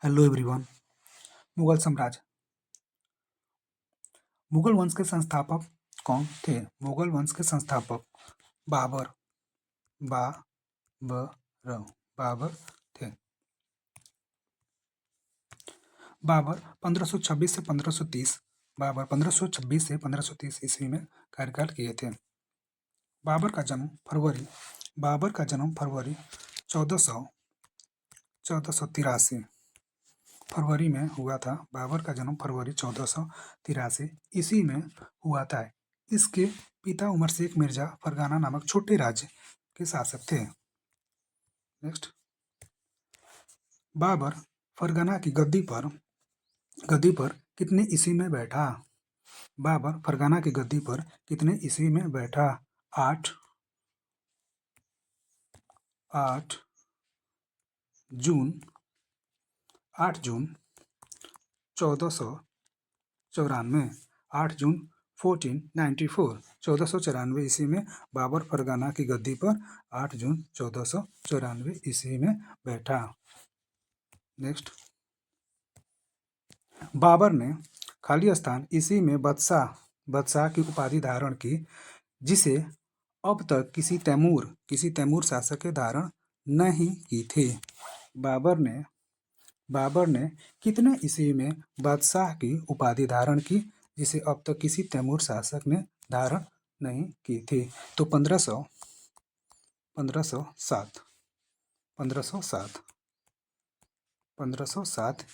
Hello everyone. Mughal साम्राज्य। मुगल वंश के संस्थापक कौन थे? मुगल वंश के संस्थापक बाबर बाबर बाबर थे। बाबर 1526 से 1530 बाबर 1526 से 1530 ईस्वी में कार्यकाल किए थे। बाबर का जन्म फरवरी 1483 फरवरी में हुआ था। बाबर का जन्म फरवरी 1483 ईस्वी में हुआ था। इसके पिता उमर शेख मिर्जा फरगाना नामक छोटे राज्य के शासक थे। नेक्स्ट, बाबर फरगाना की गद्दी पर कितने ईस्वी में बैठा? बाबर फरगाना की गद्दी पर कितने ईस्वी में बैठा? 8 जून 1494 8 जून 1494 ईस्वी में बाबर फरगाना की गद्दी पर 8 जून 1494 ईस्वी में बैठा। नेक्स्ट, बाबर ने खाली स्थान ईस्वी में बादशाह की उपाधि धारण की, जिसे अब तक किसी तैमूर शासक के धारण नहीं की थी। बाबर ने कितने ईस्वी में बादशाह की उपाधि धारण की, जिसे अब तक किसी तैमूर शासक ने धारण नहीं की थी? तो 1507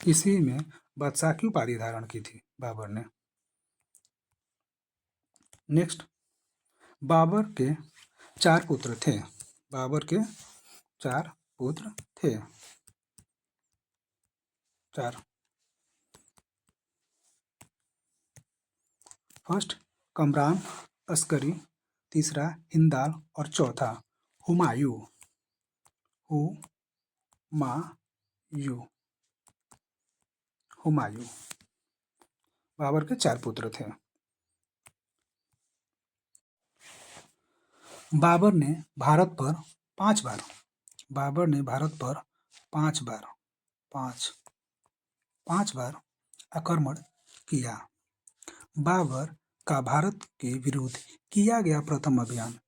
ईस्वी में बादशाह की उपाधि धारण की थी बाबर ने। नेक्स्ट, बाबर के 4 पुत्र थे। बाबर के 4 पुत्र थे। 4। फर्स्ट कमरान अस्करी, तीसरा हिंदाल और चौथा हुमायूं। बाबर के 4 पुत्र थे। बाबर ने भारत पर 5 बार आक्रमण किया। बाबर का भारत के विरुद्ध किया गया प्रथम अभियान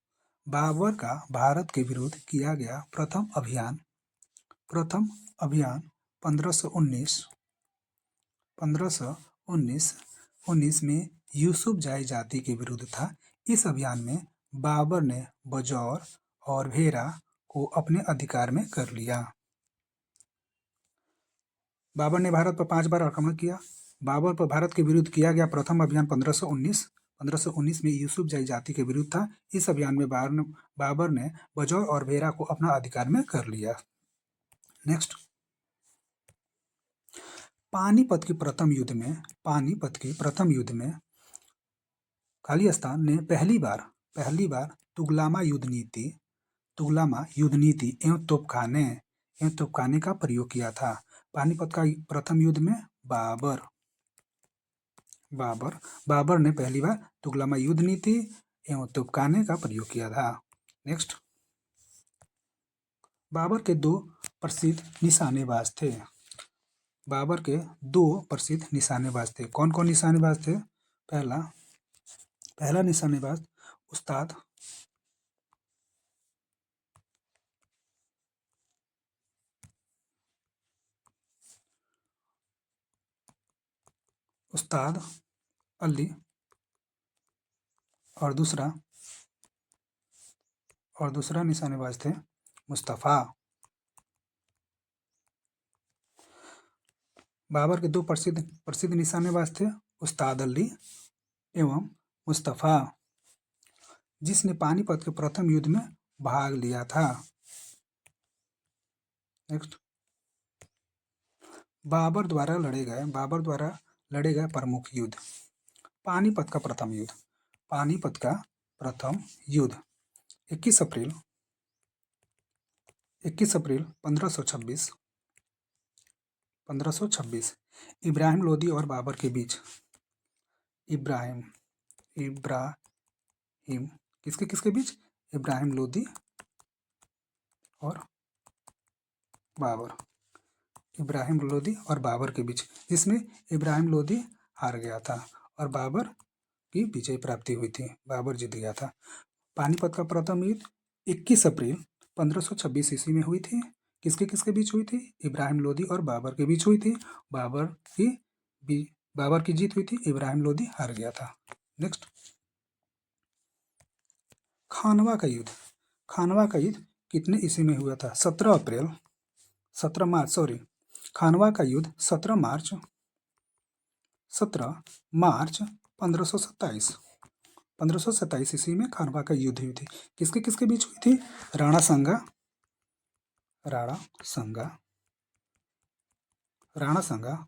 1519 में यूसुफजाई जाति के विरुद्ध था। इस अभियान में बाबर ने बजौर और भेरा को अपने अधिकार में कर लिया। बाबर ने भारत पर 5 बार आक्रमण किया। बाबर पर भारत के विरुद्ध किया गया प्रथम अभियान 1519 में यूसुफजाई जाति के विरुद्ध था। इस अभियान में बाबर ने बजौर और भेरा को अपना अधिकार में कर लिया। नेक्स्ट, पानीपत के प्रथम युद्ध में खालिस्तान ने पहली बार तुगलमा युद्ध नीति एवं तोपखाने का प्रयोग किया था। पानीपत का प्रथम युद्ध में बाबर ने पहली बार तुगलमा युद्ध नीति एवं तोपखाने का प्रयोग किया था। नेक्स्ट, बाबर के 2 प्रसिद्ध निशानेबाज थे। कौन कौन निशानेबाज थे? पहला निशानेबाज उस्ताद अली और दूसरा निशानेबाज थे मुस्तफ़ा। बाबर के 2 प्रसिद्ध निशानेबाज थे उस्ताद अली एवं मुस्तफ़ा, जिसने पानीपत के प्रथम युद्ध में भाग लिया था। नेक्स्ट, बाबर द्वारा लड़े गए प्रमुख युद्ध। पानीपत का प्रथम युद्ध 21 अप्रैल 1526 इब्राहिम लोदी और बाबर के बीच। इब्राहिम किसके बीच? इब्राहिम लोदी और बाबर। इब्राहिम लोदी और बाबर के बीच, जिसमें इब्राहिम लोदी हार गया था और बाबर की विजय प्राप्ति हुई थी, बाबर जीत गया था। पानीपत का प्रथम युद्ध 21 अप्रैल 1526 ईस्वी में हुई थी। किसके किसके बीच हुई थी? इब्राहिम लोदी और बाबर के बीच हुई थी। बाबर की जीत हुई थी, इब्राहिम लोदी हार गया था। नेक्स्ट, खानवा का युद्ध। खानवा का युद्ध कितने ईस्वी में हुआ था? 17 मार्च, खानवा का युद्ध 17 मार्च 1527 ईस्वी में खानवा का युद्ध हुई थी। किसके किसके बीच हुई थी? राणा संगा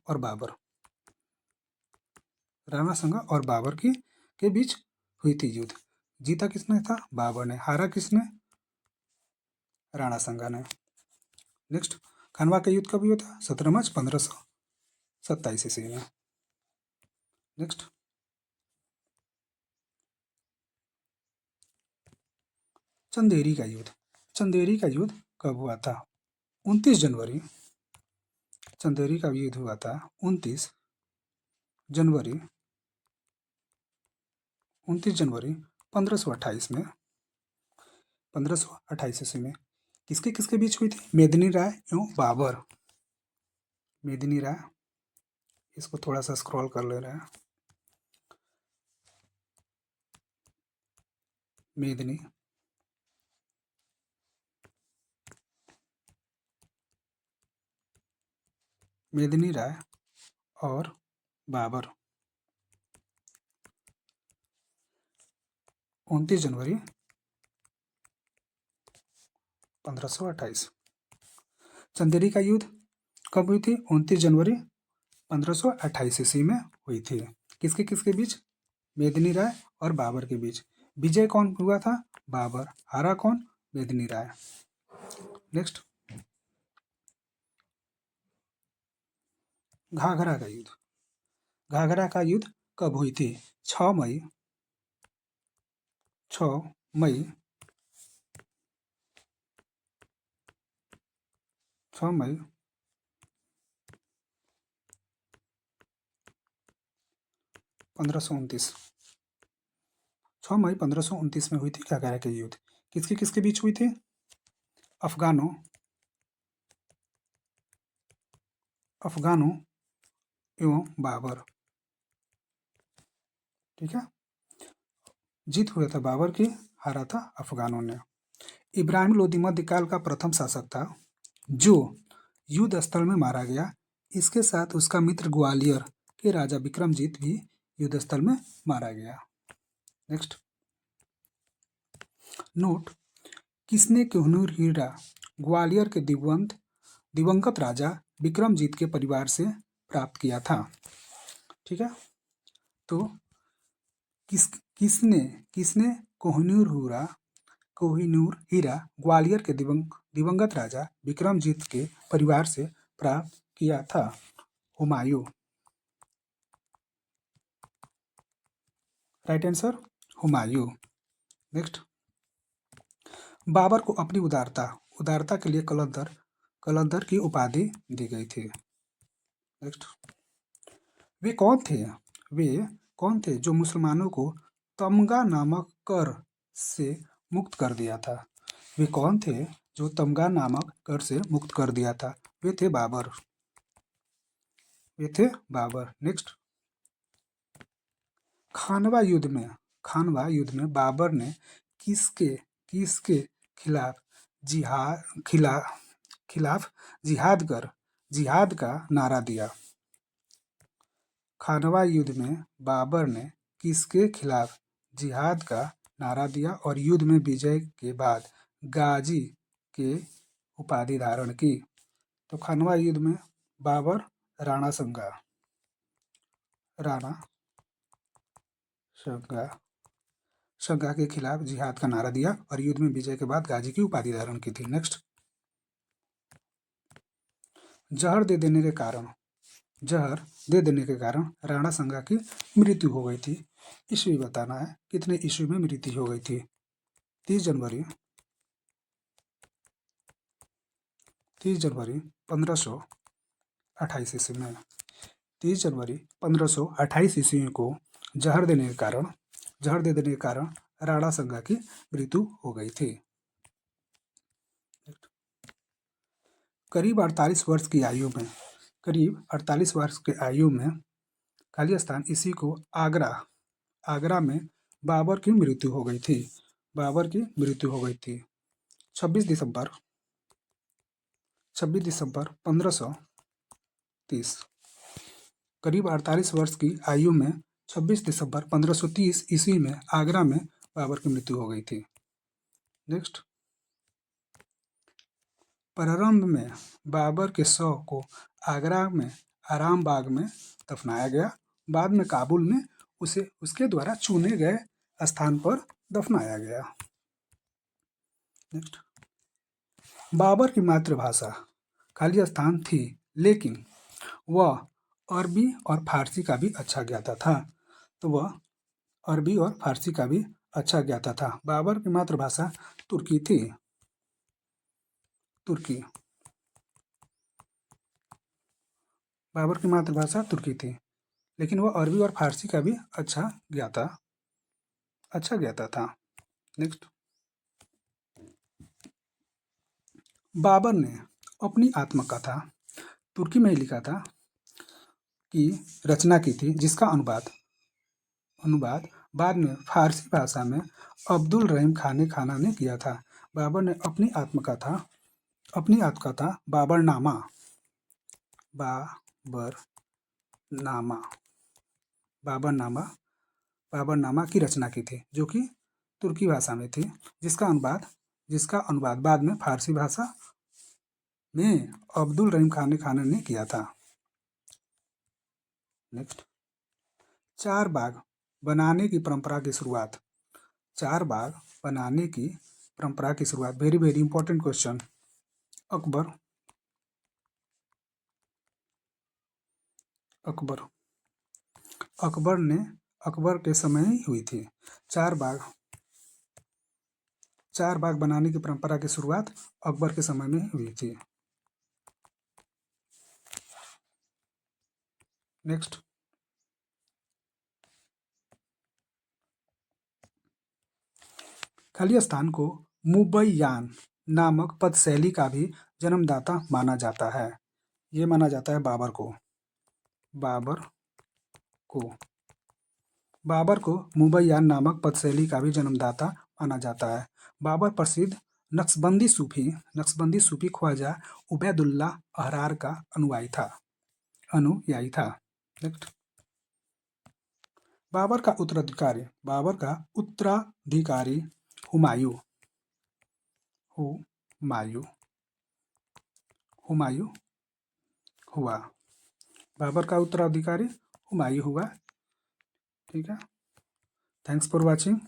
और बाबर। राणा संगा और बाबर के बीच हुई थी युद्ध। जीता किसने था? बाबर ने। हारा किसने? राणा संगा ने। नेक्स्ट, खानवा का युद्ध कब हुआ था? 17 मार्च 1527 ईस्वी में। नेक्स्ट, चंदेरी का युद्ध। चंदेरी का युद्ध कब हुआ था? 29 जनवरी। चंदेरी का युद्ध हुआ था 29 जनवरी 1528 में, 1528 ईस्वी में। किसके किसके बीच हुई थी? मेदिनी राय एवं बाबर। मेदिनी राय, इसको थोड़ा सा स्क्रॉल कर ले रहे हैं। मेदिनी राय और बाबर 29 जनवरी 1528। चंदेरी का युद्ध कब हुई थी? 29 जनवरी 1528 ईस्वी में हुई थी। किसके किसके बीच? मेदिनी राय और बाबर के बीच। विजय कौन हुआ था? बाबर। हारा कौन? मेदिनी राय। नेक्स्ट, घाघरा का युद्ध। घाघरा का युद्ध कब हुई थी? 6 मई 1529। 6 मई 1529 में हुई थी घाघरा के युद्ध। किसके किसके बीच हुई थी? अफगानों एवं बाबर। ठीक है, जीत हुआ था बाबर की, हारा था अफगानों ने। इब्राहिम लोदी मध्यकाल का प्रथम शासक था जो युद्ध स्थल में मारा गया। इसके साथ उसका मित्र ग्वालियर के राजा विक्रमजीत भी युद्ध स्थल में मारा गया। नेक्स्ट, नोट, किसने कोहिनूर हीरा ग्वालियर के दिवंगत राजा विक्रमजीत के परिवार से प्राप्त किया था? ठीक है, तो किसने कोहिनूर हीरा ग्वालियर के दिवंगत राजा विक्रमजीत के परिवार से प्राप्त किया था? Humayun. Right answer, Humayun. Next, Babur को अपनी उदारता के लिए कलंदर की उपाधि दी गई थी। नेक्स्ट, वे कौन थे जो मुसलमानों को तमगा नामक कर से मुक्त कर दिया था? वे कौन थे जो तमगा नामक कर से मुक्त कर दिया था? वे थे बाबर। नेक्स्ट, खानवा युद्ध में बाबर ने किसके खिलाफ जिहाद का नारा दिया? खानवा युद्ध में बाबर ने किसके खिलाफ जिहाद का नारा दिया और युद्ध में विजय के बाद गाजी के उपाधि धारण की? तो खानवा युद्ध में बाबर राणा संगा के खिलाफ जिहाद का नारा दिया और युद्ध में विजय के बाद गाजी की उपाधि धारण की थी। नेक्स्ट, जहर दे देने के कारण राणा संगा की मृत्यु हो गई थी। ईस्वी बताना है, कितने ईस्वी में मृत्यु हो गई थी? 30 जनवरी 1527 1528 ईस्वी में 30 जनवरी 1528 ईस्वी को जहर दे देने के कारण राणा संगा की मृत्यु हो गई थी। करीब 48 वर्ष की आयु में खाली स्थान इसी को आगरा में बाबर की मृत्यु हो गई थी। 26 दिसंबर 1530। करीब 48 वर्ष की आयु में 26 दिसंबर 1530 ईस्वी में आगरा में बाबर की मृत्यु हो गई थी। नेक्स्ट, प्रारंभ में बाबर के शव को आगरा में आराम बाग में दफनाया गया। बाद में काबुल में उसे उसके द्वारा चुने गए स्थान पर दफनाया गया। नेक्स्ट, बाबर की मातृभाषा खालिस्तान थी, लेकिन वह अरबी और फारसी का भी अच्छा ज्ञाता था। बाबर की मातृभाषा तुर्की थी। बाबर की मातृभाषा तुर्की थी, लेकिन वह अरबी और फारसी का भी अच्छा ज्ञाता था। नेक्स्ट, बाबर ने अपनी आत्मकथा तुर्की में ही लिखा था की रचना की थी, जिसका अनुवाद बाद में फारसी भाषा में अब्दुल रहीम खाना ने किया था। बाबर ने अपनी आत्मकथा बाबरनामा की रचना की थी, जो कि तुर्की भाषा में थी, जिसका अनुवाद बाद में फारसी भाषा में अब्दुल रहीम खान ने किया था। नेक्स्ट, चार बाग बनाने की परंपरा की शुरुआत very very important question. Akbar के समय ही हुई थी। चार बाग बनाने की परंपरा की शुरुआत अकबर के समय में हुई थी। नेक्स्ट, खालिस्तान को मुबैयान नामक पदशैली का भी जन्मदाता माना जाता है। ये माना जाता है बाबर को मुबैयान नामक पदशैली का भी जन्मदाता माना जाता है। बाबर प्रसिद्ध नक्शबंदी सूफी ख्वाजा उबैदुल्ला अहरार का अनुयायी था। नेक्स्ट, बाबर का उत्तराधिकारी हुमायूं हुआ। बाबर का उत्तराधिकारी हुमायूं हुआ। ठीक है, थैंक्स फॉर वॉचिंग।